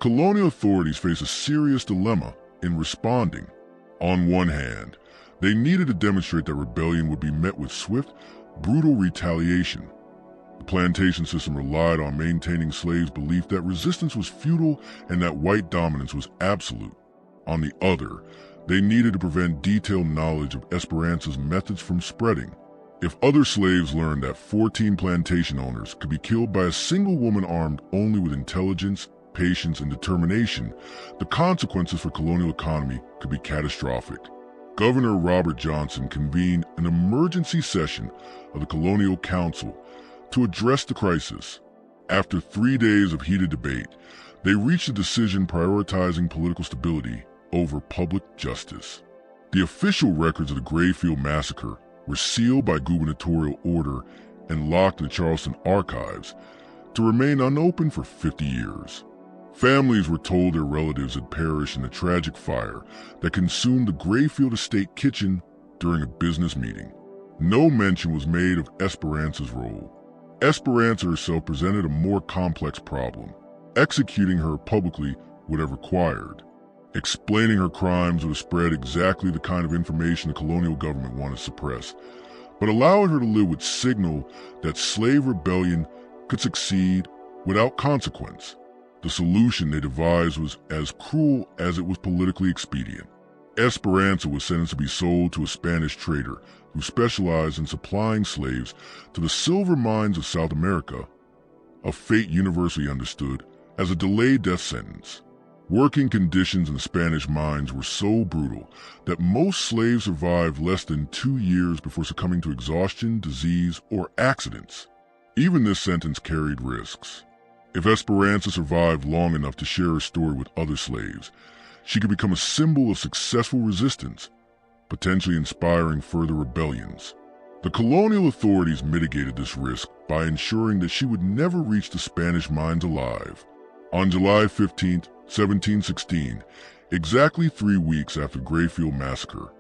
colonial authorities faced a serious dilemma in responding. On one hand, they needed to demonstrate that rebellion would be met with swift, brutal retaliation. The plantation system relied on maintaining slaves' belief that resistance was futile and that white dominance was absolute. On the other, they needed to prevent detailed knowledge of Esperanza's methods from spreading. If other slaves learned that 14 plantation owners could be killed by a single woman armed only with intelligence, patience, and determination, the consequences for colonial economy could be catastrophic. Governor Robert Johnson convened an emergency session of the Colonial Council to address the crisis. After 3 days of heated debate, they reached a decision prioritizing political stability over public justice. The official records of the Grayfield massacre were sealed by gubernatorial order and locked in the Charleston archives to remain unopened for 50 years. Families were told their relatives had perished in a tragic fire that consumed the Grayfield estate kitchen during a business meeting. No mention was made of Esperanza's role. Esperanza herself presented a more complex problem. Executing her publicly would have required. Explaining her crimes would have spread exactly the kind of information the colonial government wanted to suppress, but allowing her to live would signal that slave rebellion could succeed without consequence. The solution they devised was as cruel as it was politically expedient. Esperanza was sentenced to be sold to a Spanish trader who specialized in supplying slaves to the silver mines of South America, a fate universally understood as a delayed death sentence. Working conditions in the Spanish mines were so brutal that most slaves survived less than 2 years before succumbing to exhaustion, disease, or accidents. Even this sentence carried risks. If Esperanza survived long enough to share her story with other slaves, she could become a symbol of successful resistance, potentially inspiring further rebellions. The colonial authorities mitigated this risk by ensuring that she would never reach the Spanish mines alive. On July 15, 1716, exactly 3 weeks after the Grayfield massacre,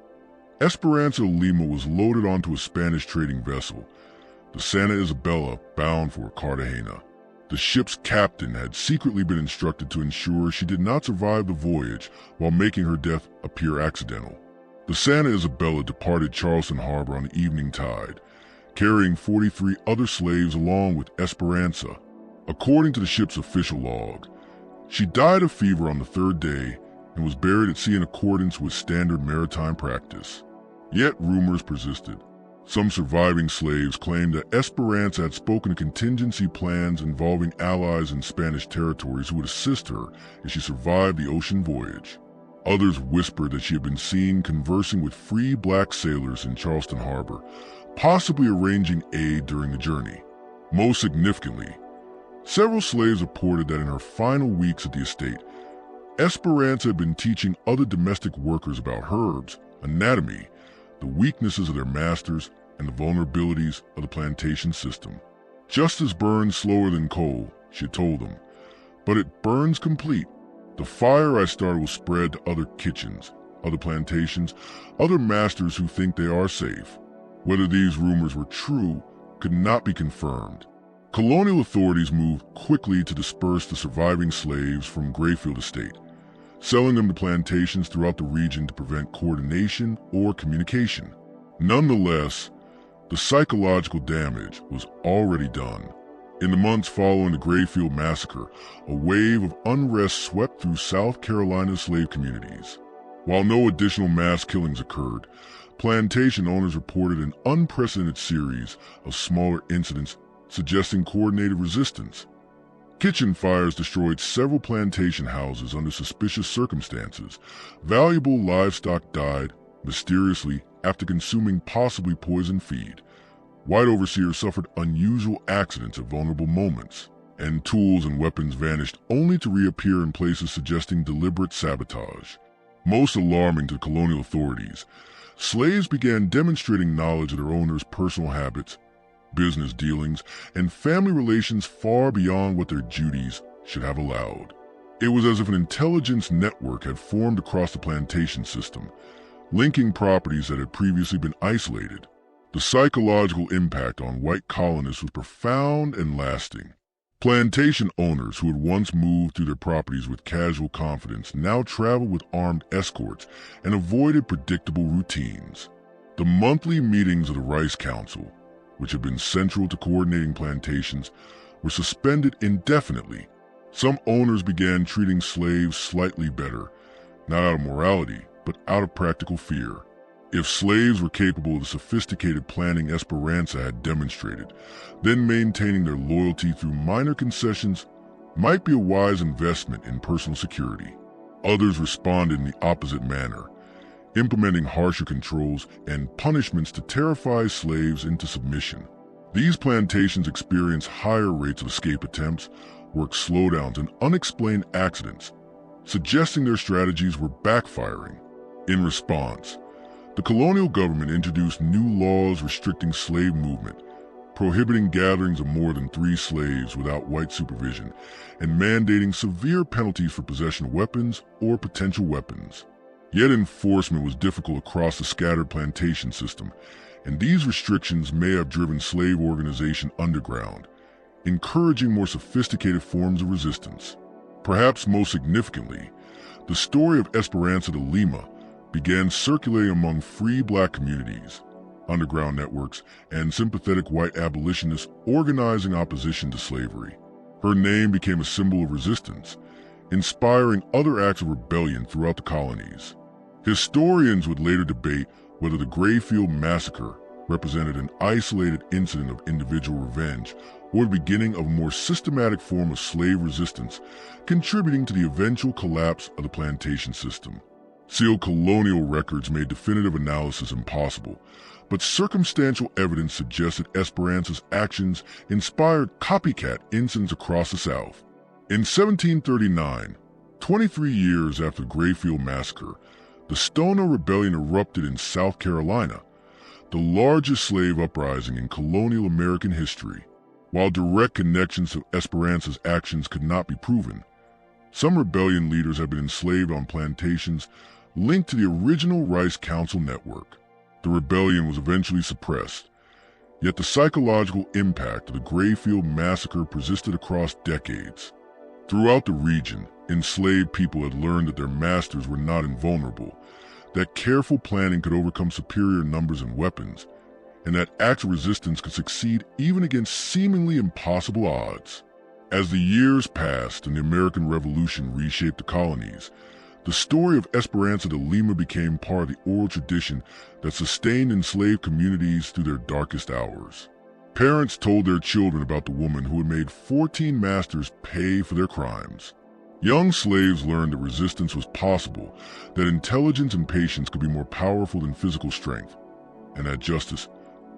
Esperanza de Lima was loaded onto a Spanish trading vessel, the Santa Isabella, bound for Cartagena. The ship's captain had secretly been instructed to ensure she did not survive the voyage while making her death appear accidental. The Santa Isabella departed Charleston Harbor on the evening tide, carrying 43 other slaves along with Esperanza. According to the ship's official log, she died of fever on the third day and was buried at sea in accordance with standard maritime practice. Yet rumors persisted. Some surviving slaves claimed that Esperanza had spoken of contingency plans involving allies in Spanish territories who would assist her as she survived the ocean voyage. Others whispered that she had been seen conversing with free black sailors in Charleston Harbor, possibly arranging aid during the journey. Most significantly, several slaves reported that in her final weeks at the estate, Esperanza had been teaching other domestic workers about herbs, anatomy, the weaknesses of their masters, and the vulnerabilities of the plantation system. Justice burns slower than coal, she told them, but it burns complete. The fire I started will spread to other kitchens, other plantations, other masters who think they are safe. Whether these rumors were true could not be confirmed. Colonial authorities moved quickly to disperse the surviving slaves from Grayfield Estate, selling them to plantations throughout the region to prevent coordination or communication. Nonetheless, the psychological damage was already done. In the months following the Grayfield massacre, a wave of unrest swept through South Carolina's slave communities. While no additional mass killings occurred, plantation owners reported an unprecedented series of smaller incidents suggesting coordinated resistance. Kitchen fires destroyed several plantation houses under suspicious circumstances. Valuable livestock died, mysteriously, after consuming possibly poisoned feed. White overseers suffered unusual accidents at vulnerable moments, and tools and weapons vanished only to reappear in places suggesting deliberate sabotage. Most alarming to the colonial authorities, slaves began demonstrating knowledge of their owners' personal habits, business dealings, and family relations far beyond what their duties should have allowed. It was as if an intelligence network had formed across the plantation system, linking properties that had previously been isolated. The psychological impact on white colonists was profound and lasting. Plantation owners who had once moved through their properties with casual confidence now traveled with armed escorts and avoided predictable routines. The monthly meetings of the Rice Council, which had been central to coordinating plantations, were suspended indefinitely. Some owners began treating slaves slightly better, not out of morality, but out of practical fear. If slaves were capable of the sophisticated planning Esperanza had demonstrated, then maintaining their loyalty through minor concessions might be a wise investment in personal security. Others responded in the opposite manner, implementing harsher controls and punishments to terrify slaves into submission. These plantations experienced higher rates of escape attempts, work slowdowns, and unexplained accidents, suggesting their strategies were backfiring. In response, the colonial government introduced new laws restricting slave movement, prohibiting gatherings of more than 3 slaves without white supervision, and mandating severe penalties for possession of weapons or potential weapons. Yet enforcement was difficult across the scattered plantation system, and these restrictions may have driven slave organization underground, encouraging more sophisticated forms of resistance. Perhaps most significantly, the story of Esperanza de Lima began circulating among free black communities, underground networks, and sympathetic white abolitionists organizing opposition to slavery. Her name became a symbol of resistance, inspiring other acts of rebellion throughout the colonies. Historians would later debate whether the Grayfield massacre represented an isolated incident of individual revenge or the beginning of a more systematic form of slave resistance, contributing to the eventual collapse of the plantation system. Sealed colonial records made definitive analysis impossible, but circumstantial evidence suggested Esperanza's actions inspired copycat incidents across the South. In 1739, 23 years after the Grayfield massacre, the Stono Rebellion erupted in South Carolina, the largest slave uprising in colonial American history. While direct connections to Esperanza's actions could not be proven, some rebellion leaders had been enslaved on plantations linked to the original Rice Council network. The rebellion was eventually suppressed, yet the psychological impact of the Grayfield massacre persisted across decades. Throughout the region, enslaved people had learned that their masters were not invulnerable, that careful planning could overcome superior numbers and weapons, and that acts of resistance could succeed even against seemingly impossible odds. As the years passed and the American Revolution reshaped the colonies, the story of Esperanza de Lima became part of the oral tradition that sustained enslaved communities through their darkest hours. Parents told their children about the woman who had made 14 masters pay for their crimes. Young slaves learned that resistance was possible, that intelligence and patience could be more powerful than physical strength, and that justice,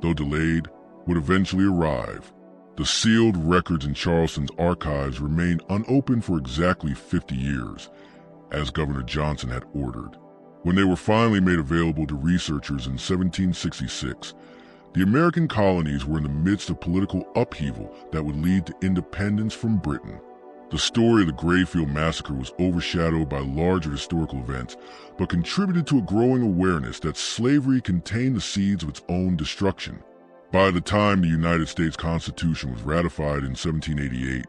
though delayed, would eventually arrive. The sealed records in Charleston's archives remained unopened for exactly 50 years, as Governor Johnson had ordered. When they were finally made available to researchers in 1766, the American colonies were in the midst of political upheaval that would lead to independence from Britain. The story of the Grayfield Massacre was overshadowed by larger historical events, but contributed to a growing awareness that slavery contained the seeds of its own destruction. By the time the United States Constitution was ratified in 1788,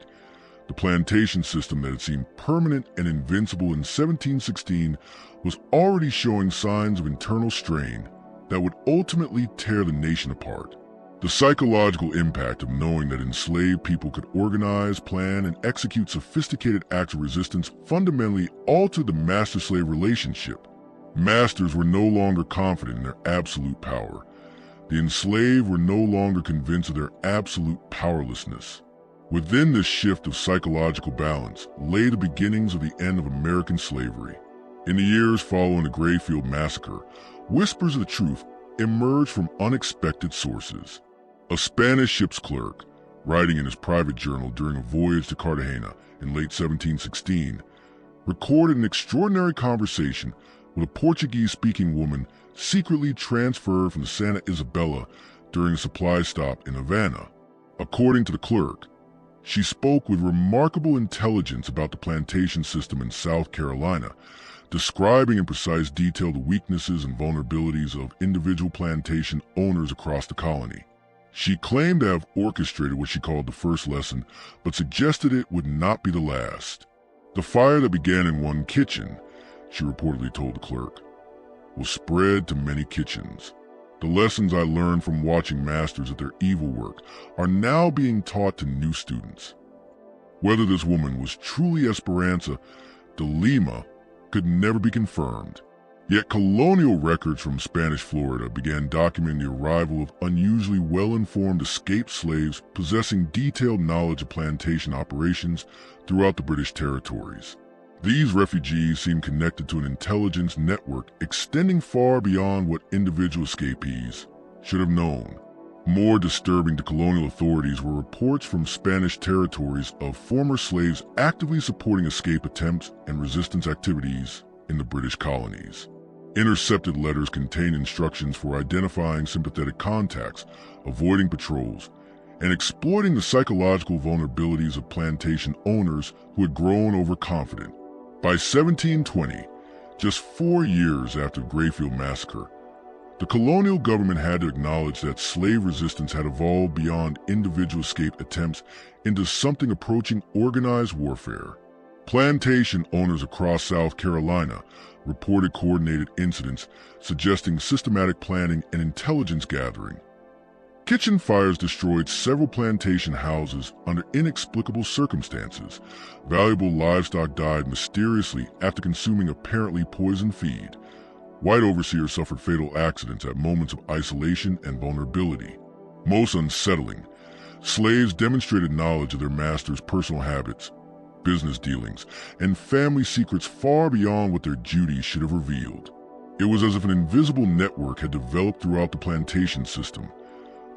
the plantation system that had seemed permanent and invincible in 1716 was already showing signs of internal strain that would ultimately tear the nation apart. The psychological impact of knowing that enslaved people could organize, plan, and execute sophisticated acts of resistance fundamentally altered the master-slave relationship. Masters were no longer confident in their absolute power. The enslaved were no longer convinced of their absolute powerlessness. Within this shift of psychological balance lay the beginnings of the end of American slavery. In the years following the Grayfield Massacre, whispers of the truth emerged from unexpected sources. A Spanish ship's clerk, writing in his private journal during a voyage to Cartagena in late 1716, recorded an extraordinary conversation with a Portuguese-speaking woman secretly transferred from the Santa Isabella during a supply stop in Havana. According to the clerk, she spoke with remarkable intelligence about the plantation system in South Carolina, describing in precise detail the weaknesses and vulnerabilities of individual plantation owners across the colony. She claimed to have orchestrated what she called the first lesson, but suggested it would not be the last. The fire that began in one kitchen, she reportedly told the clerk, will spread to many kitchens. The lessons I learned from watching masters at their evil work are now being taught to new students. Whether this woman was truly Esperanza de Lima could never be confirmed. Yet colonial records from Spanish Florida began documenting the arrival of unusually well-informed escaped slaves possessing detailed knowledge of plantation operations throughout the British territories. These refugees seemed connected to an intelligence network extending far beyond what individual escapees should have known. More disturbing to colonial authorities were reports from Spanish territories of former slaves actively supporting escape attempts and resistance activities in the British colonies. Intercepted letters contained instructions for identifying sympathetic contacts, avoiding patrols, and exploiting the psychological vulnerabilities of plantation owners who had grown overconfident. By 1720, just 4 years after the Grayfield Massacre, the colonial government had to acknowledge that slave resistance had evolved beyond individual escape attempts into something approaching organized warfare. Plantation owners across South Carolina reported coordinated incidents suggesting systematic planning and intelligence gathering. Kitchen fires destroyed several plantation houses under inexplicable circumstances. Valuable livestock died mysteriously after consuming apparently poisoned feed. White overseers suffered fatal accidents at moments of isolation and vulnerability. Most unsettling, slaves demonstrated knowledge of their masters' personal habits, business dealings, and family secrets far beyond what their duties should have revealed. It was as if an invisible network had developed throughout the plantation system,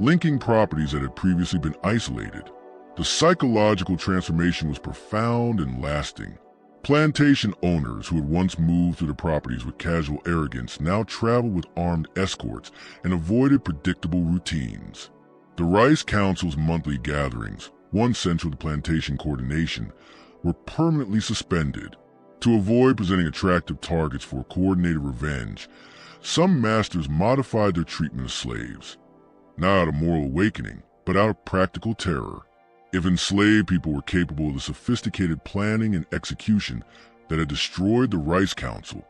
linking properties that had previously been isolated. The psychological transformation was profound and lasting. Plantation owners who had once moved through the properties with casual arrogance now traveled with armed escorts and avoided predictable routines. The Rice Council's monthly gatherings, once central to plantation coordination, were permanently suspended. To avoid presenting attractive targets for coordinated revenge, some masters modified their treatment of slaves, not out of moral awakening, but out of practical terror. If enslaved people were capable of the sophisticated planning and execution that had destroyed the Rice Council,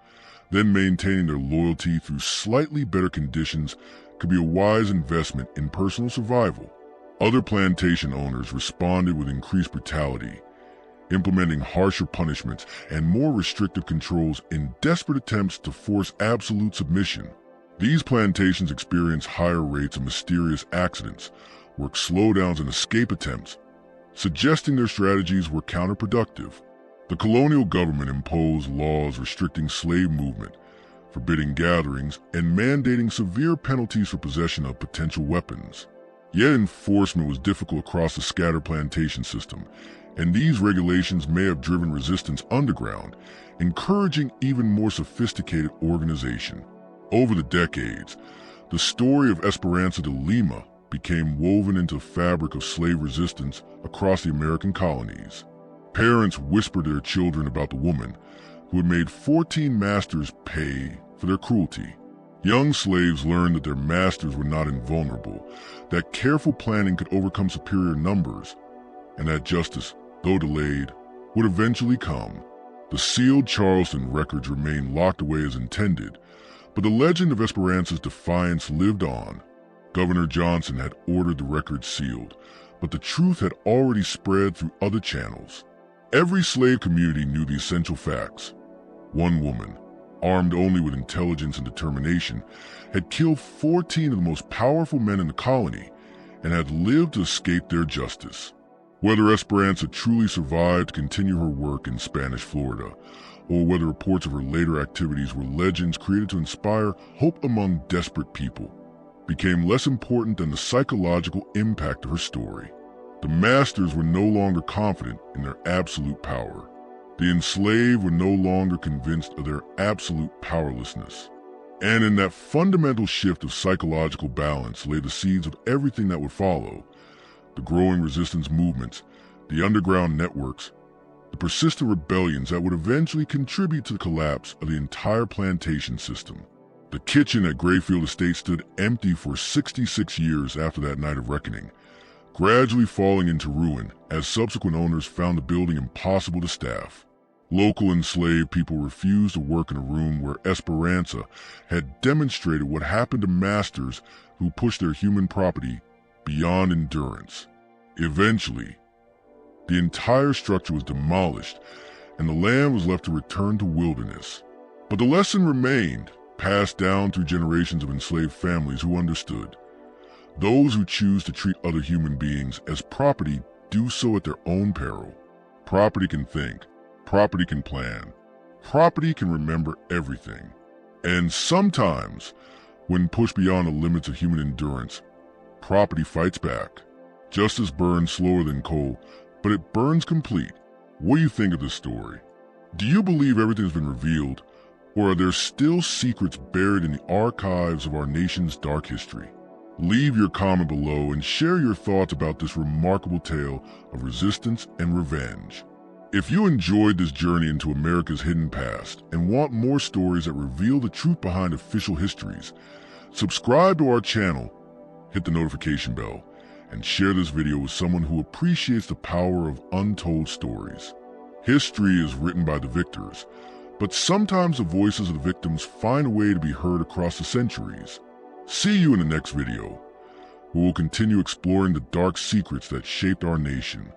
then maintaining their loyalty through slightly better conditions could be a wise investment in personal survival. Other plantation owners responded with increased brutality, implementing harsher punishments and more restrictive controls in desperate attempts to force absolute submission. These plantations experienced higher rates of mysterious accidents, work slowdowns, and escape attempts, suggesting their strategies were counterproductive. The colonial government imposed laws restricting slave movement, forbidding gatherings, and mandating severe penalties for possession of potential weapons. Yet enforcement was difficult across the scattered plantation system, and these regulations may have driven resistance underground, encouraging even more sophisticated organization. Over the decades, the story of Esperanza de Lima became woven into the fabric of slave resistance across the American colonies. Parents whispered to their children about the woman who had made 14 masters pay for their cruelty. Young slaves learned that their masters were not invulnerable, that careful planning could overcome superior numbers, and that justice, though delayed, would eventually come. The sealed Charleston records remained locked away as intended, but the legend of Esperanza's defiance lived on. Governor Johnson had ordered the records sealed, but the truth had already spread through other channels. Every slave community knew the essential facts. One woman, armed only with intelligence and determination, had killed 14 of the most powerful men in the colony and had lived to escape their justice. Whether Esperanza truly survived to continue her work in Spanish Florida, or whether reports of her later activities were legends created to inspire hope among desperate people, became less important than the psychological impact of her story. The masters were no longer confident in their absolute power. The enslaved were no longer convinced of their absolute powerlessness. And in that fundamental shift of psychological balance lay the seeds of everything that would follow: the growing resistance movements, the underground networks, the persistent rebellions that would eventually contribute to the collapse of the entire plantation system. The kitchen at Grayfield Estate stood empty for 66 years after that night of reckoning, gradually falling into ruin as subsequent owners found the building impossible to staff. Local enslaved people refused to work in a room where Esperanza had demonstrated what happened to masters who pushed their human property beyond endurance. Eventually, the entire structure was demolished, and the land was left to return to wilderness. But the lesson remained, passed down through generations of enslaved families who understood. Those who choose to treat other human beings as property do so at their own peril. Property can think, property can plan, property can remember everything. And sometimes, when pushed beyond the limits of human endurance, property fights back. Justice burns slower than coal, but it burns complete. What do you think of this story? Do you believe everything has been revealed, or are there still secrets buried in the archives of our nation's dark history? Leave your comment below and share your thoughts about this remarkable tale of resistance and revenge. If you enjoyed this journey into America's hidden past and want more stories that reveal the truth behind official histories, subscribe to our channel, hit the notification bell, and share this video with someone who appreciates the power of untold stories. History is written by the victors, but sometimes the voices of the victims find a way to be heard across the centuries. See you in the next video, where we'll continue exploring the dark secrets that shaped our nation.